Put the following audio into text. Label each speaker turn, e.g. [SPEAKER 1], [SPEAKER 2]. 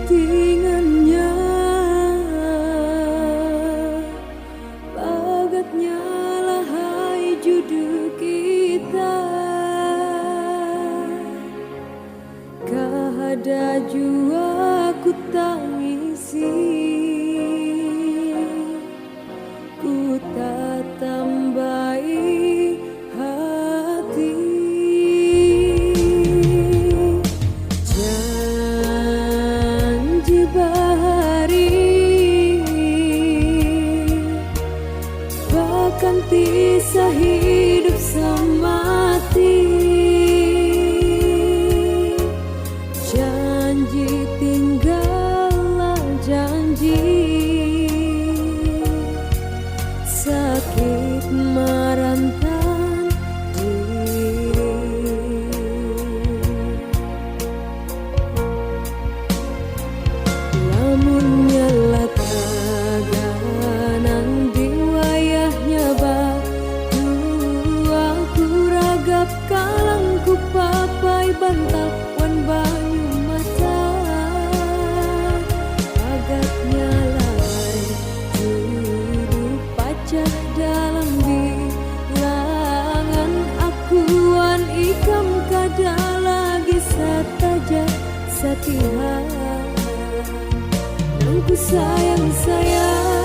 [SPEAKER 1] tingannya bagatnya lahai judu kita kahada jua ku tangisi ku tak tambahi hati janji bahari bahkan tisah hidup semati janji tinggallah janji sakit merantan diri lamun nyala taganang di wayahnya batu aku ragap kalangku papai bantal wan banyu mata agatnya lalai juru pacah dalam bilangan akuan ikam kada lagi sataja satihan nangku sayang sayang